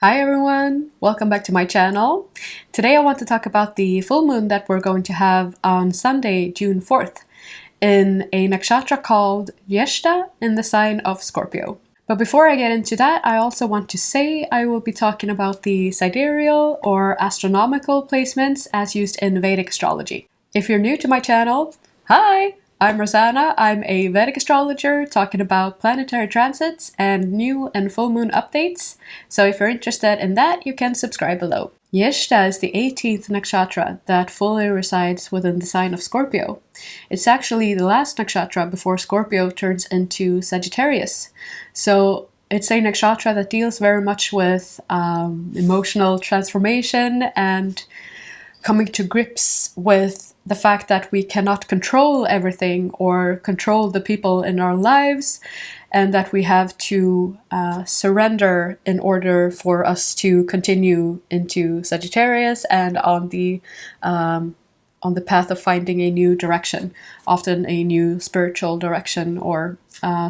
Hi everyone, welcome back to my channel. Today I want to talk about the full moon that we're going to have on Sunday, June 4th, in a nakshatra called Jyeshta in the sign of Scorpio. But before I get into that, I also want to say I will be talking about the sidereal or astronomical placements as used in Vedic astrology. If you're new to my channel, hi! I'm RoseAnna. I'm a Vedic astrologer talking about planetary transits and new and full moon updates. So if you're interested in that, you can subscribe below. Jyeshta is the 18th nakshatra that fully resides within the sign of Scorpio. It's actually the last nakshatra before Scorpio turns into Sagittarius. So it's a nakshatra that deals very much with emotional transformation and coming to grips with the fact that we cannot control everything or control the people in our lives, and that we have to surrender in order for us to continue into Sagittarius and on the path of finding a new direction, often a new spiritual direction or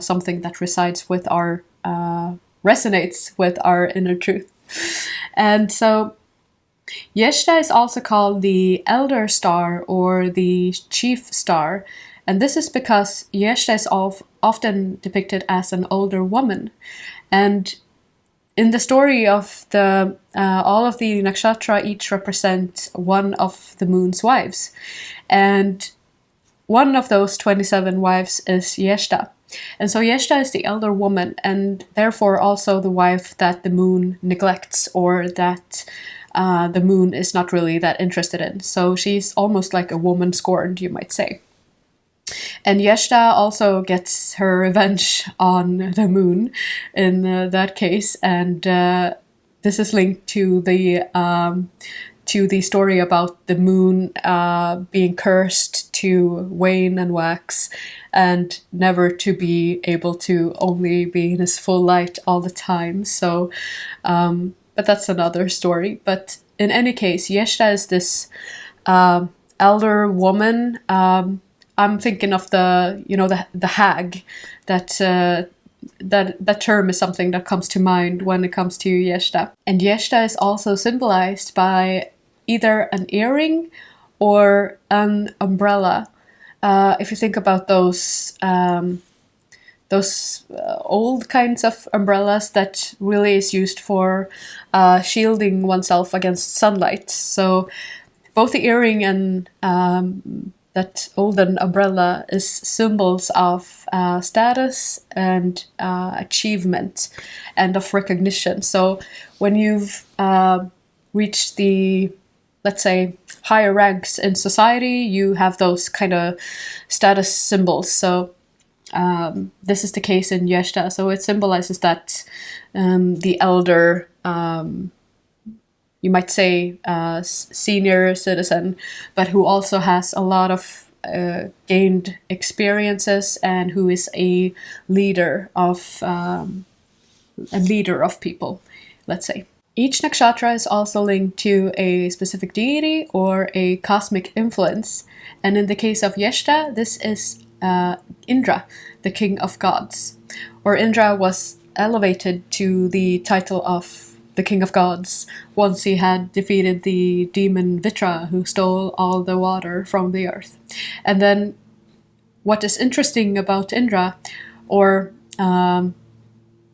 something that resides with our resonates with our inner truth. And so Jyeshta is also called the elder star or the chief star, and this is because Jyeshta is often depicted as an older woman. And in the story of the all of the nakshatra each represent one of the moon's wives, and one of those 27 wives is Jyeshta. And so Jyeshta is the elder woman, and therefore also the wife that the moon neglects, or that the moon is not really that interested in. So she's almost like a woman scorned, you might say. And Jyeshta also gets her revenge on the moon in that case, and this is linked to the story about the moon being cursed to wane and wax, and never to be able to only be in its full light all the time. So but that's another story. But in any case, Jyeshta is this elder woman. I'm thinking of the hag. That term is something that comes to mind when it comes to Jyeshta. And Jyeshta is also symbolized by either an earring or an umbrella. If you think about those old kinds of umbrellas that really is used for shielding oneself against sunlight. So both the earring and that olden umbrella is symbols of status and achievement and of recognition. So when you've reached the, let's say, higher ranks in society, you have those kind of status symbols. So this is the case in Jyeshta. So it symbolizes that the elder, you might say, senior citizen, but who also has a lot of gained experiences and who is a leader of people, let's say. Each nakshatra is also linked to a specific deity or a cosmic influence, and in the case of Jyeshta, this is Indra, the king of gods. Or Indra was elevated to the title of the king of gods once he had defeated the demon 𝗃𝒧𝒏, who stole all the water from the earth. And then what is interesting about Indra, or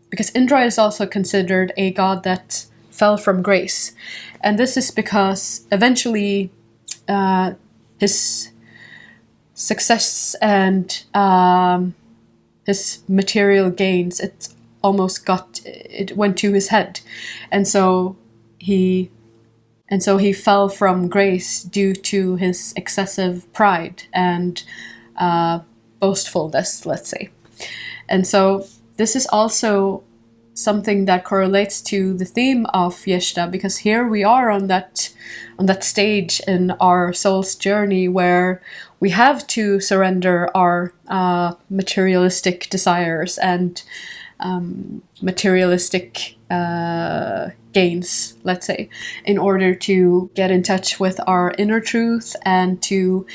because Indra is also considered a god that fell from grace, and this is because eventually his success and his material gains, it went to his head, and so he fell from grace due to his excessive pride and boastfulness, let's say. And so this is also something that correlates to the theme of Jyeshta, because here we are on that stage in our soul's journey where we have to surrender our materialistic desires and materialistic gains, let's say, in order to get in touch with our inner truth, and to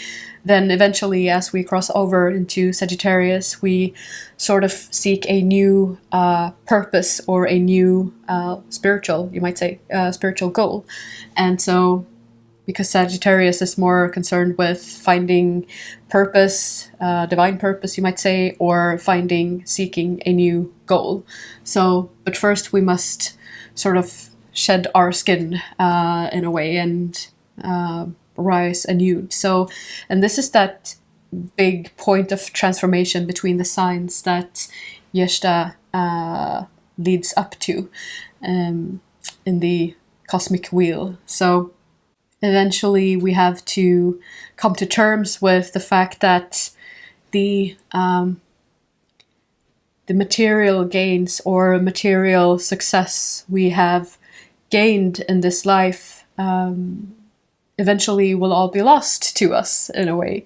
then eventually, as we cross over into Sagittarius, we sort of seek a new purpose, or a new spiritual, you might say, spiritual goal. And so, because Sagittarius is more concerned with finding purpose, divine purpose, you might say, or seeking a new goal. So, but first we must sort of shed our skin in a way, and rise anew. So, and this is that big point of transformation between the signs that Jyeshta leads up to in the cosmic wheel. So eventually we have to come to terms with the fact that the material gains or material success we have gained in this life eventually will all be lost to us, in a way.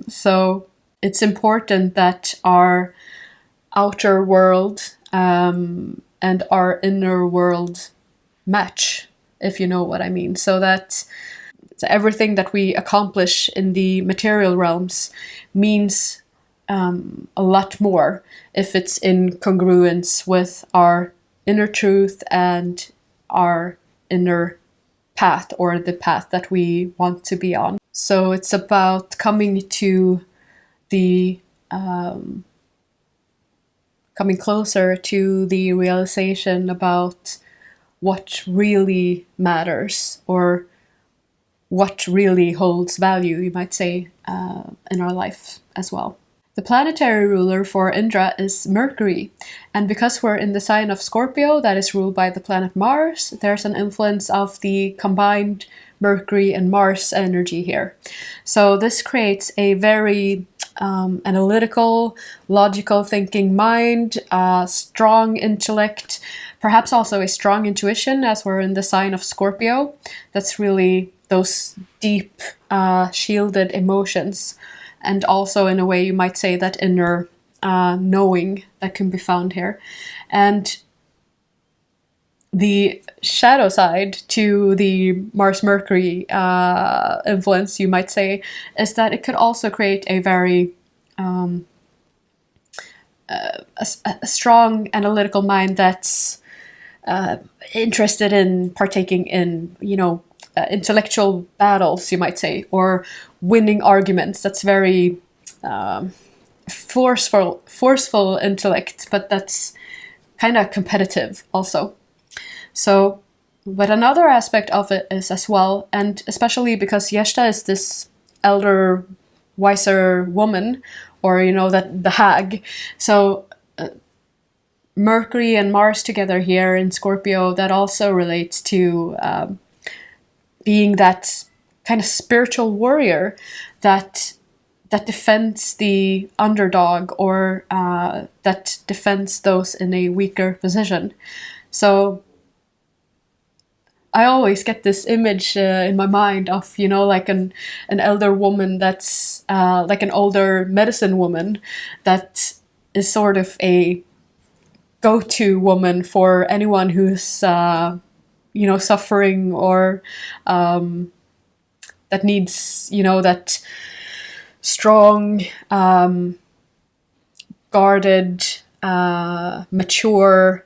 So it's important that our outer world and our inner world match, if you know what I mean. So that everything that we accomplish in the material realms means a lot more if it's in congruence with our inner truth and our inner path, or the path that we want to be on. So it's about coming to the coming closer to the realization about what really matters, or what really holds value, you might say, in our life as well. The planetary ruler for Indra is Mercury, and because we're in the sign of Scorpio that is ruled by the planet Mars, there's an influence of the combined Mercury and Mars energy here. So this creates a very analytical, logical thinking mind, strong intellect, perhaps also a strong intuition, as we're in the sign of Scorpio. That's really those deep, shielded emotions. And also, in a way, you might say that inner knowing that can be found here. And the shadow side to the Mars-Mercury influence, you might say, is that it could also create a very a strong analytical mind that's interested in partaking in, intellectual battles, you might say, or winning arguments. That's very forceful intellect, but that's kind of competitive also. So, but another aspect of it is as well, and especially because Jyeshta is this elder, wiser woman, or that the hag. So Mercury and Mars together here in Scorpio, that also relates to being that kind of spiritual warrior that defends the underdog, or that defends those in a weaker position. So I always get this image in my mind of, like an elder woman that's like an older medicine woman that is sort of a go-to woman for anyone who's suffering, or that needs that strong, guarded, mature,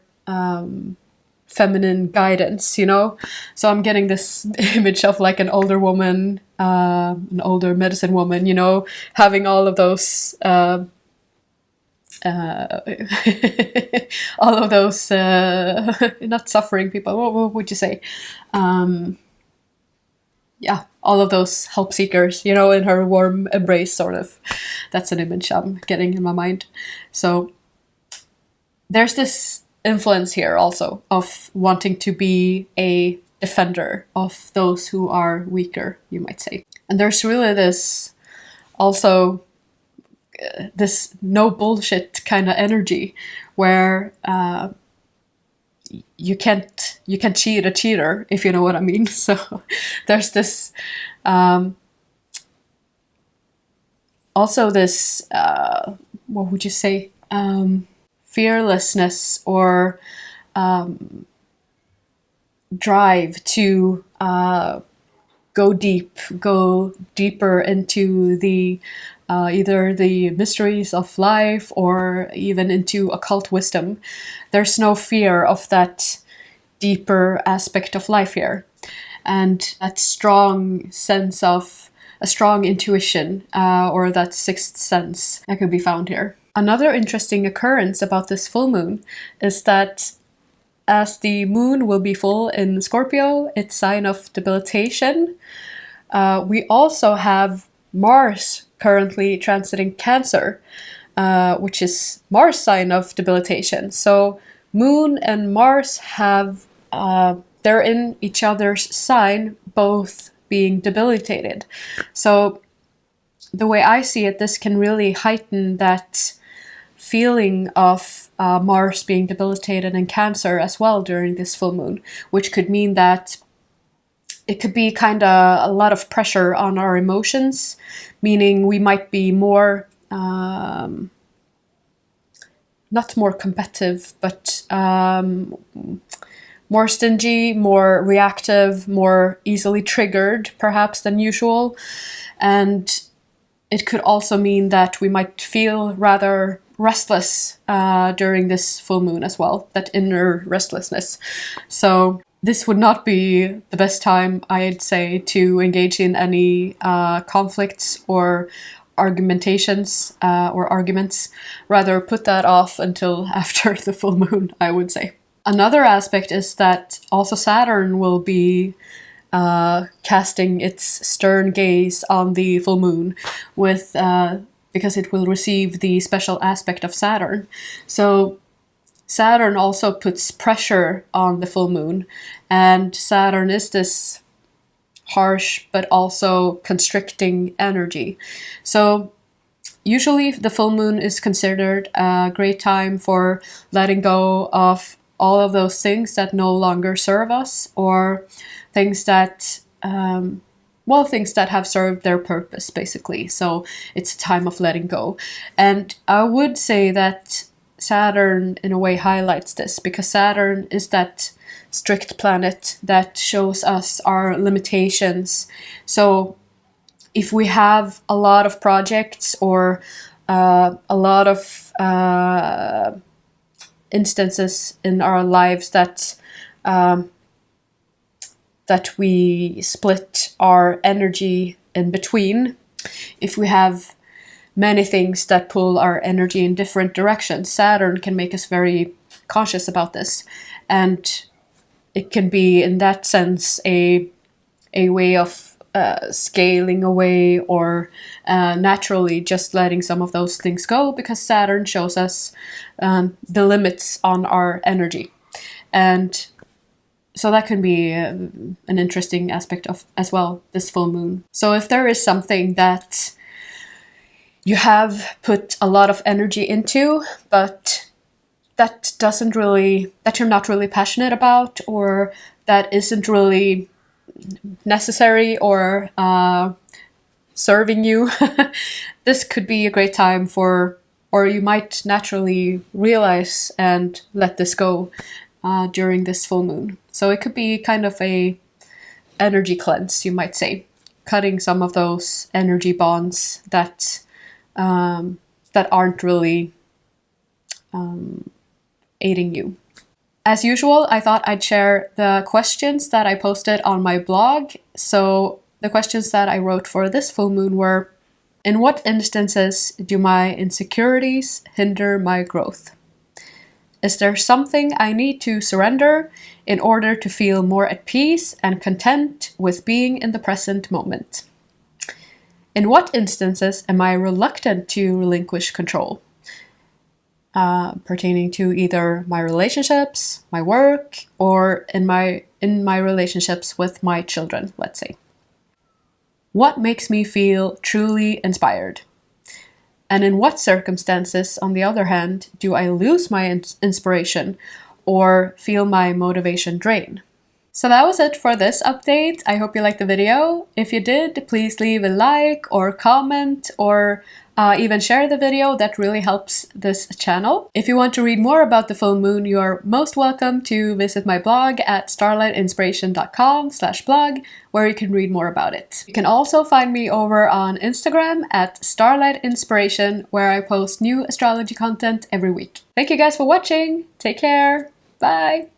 feminine guidance, So I'm getting this image of like an older woman, an older medicine woman, having all of those all of those not suffering people, what would you say, all of those help seekers, in her warm embrace, sort of. That's an image I'm getting in my mind. So there's this influence here also of wanting to be a defender of those who are weaker, you might say. And there's really this also this no bullshit kind of energy where you can't cheat a cheater, if you know what I mean. So there's this also this what would you say, fearlessness or drive to go deeper into the either the mysteries of life or even into occult wisdom. There's no fear of that deeper aspect of life here, and that strong sense of a strong intuition or that sixth sense that could be found here. Another interesting occurrence about this full moon is that as the moon will be full in Scorpio, its sign of debilitation, we also have Mars currently transiting Cancer, which is Mars' sign of debilitation. So Moon and Mars have, they're in each other's sign, both being debilitated. So the way I see it, this can really heighten that feeling of Mars being debilitated in Cancer as well during this full moon, which could mean that it could be kind of a lot of pressure on our emotions, meaning we might be more, not more competitive, but more stingy, more reactive, more easily triggered perhaps than usual. And it could also mean that we might feel rather restless during this full moon as well, that inner restlessness. So this would not be the best time, I'd say, to engage in any conflicts or argumentations or arguments. Rather put that off until after the full moon, I would say. Another aspect is that also Saturn will be casting its stern gaze on the full moon with because it will receive the special aspect of Saturn. So Saturn also puts pressure on the full moon, and Saturn is this harsh but also constricting energy. So usually the full moon is considered a great time for letting go of all of those things that no longer serve us, or things that things that have served their purpose, basically. So it's a time of letting go. And I would say that Saturn in a way highlights this, because Saturn is that strict planet that shows us our limitations. So if we have a lot of projects or a lot of instances in our lives that that we split our energy in between, if we have many things that pull our energy in different directions, Saturn can make us very conscious about this. And it can be, in that sense, a way of scaling away or naturally just letting some of those things go, because Saturn shows us the limits on our energy. And so that can be an interesting aspect of as well, this full moon. So if there is something that you have put a lot of energy into, but that you're not really passionate about, or that isn't really necessary or serving you, this could be a great time for, or you might naturally realize and let this go during this full moon. So it could be kind of a energy cleanse, you might say, cutting some of those energy bonds that aren't really aiding you. As usual, I thought I'd share the questions that I posted on my blog. So the questions that I wrote for this full moon were: in what instances do my insecurities hinder my growth? Is there something I need to surrender in order to feel more at peace and content with being in the present moment? In what instances am I reluctant to relinquish control? Pertaining to either my relationships, my work, or in my relationships with my children, let's say. What makes me feel truly inspired? And in what circumstances, on the other hand, do I lose my inspiration or feel my motivation drain? So that was it for this update. I hope you liked the video. If you did, please leave a like or comment or even share the video. That really helps this channel. If you want to read more about the full moon, you are most welcome to visit my blog at starlightinspiration.com/blog, where you can read more about it. You can also find me over on Instagram at Starlight Inspiration, where I post new astrology content every week. Thank you guys for watching. Take care. Bye.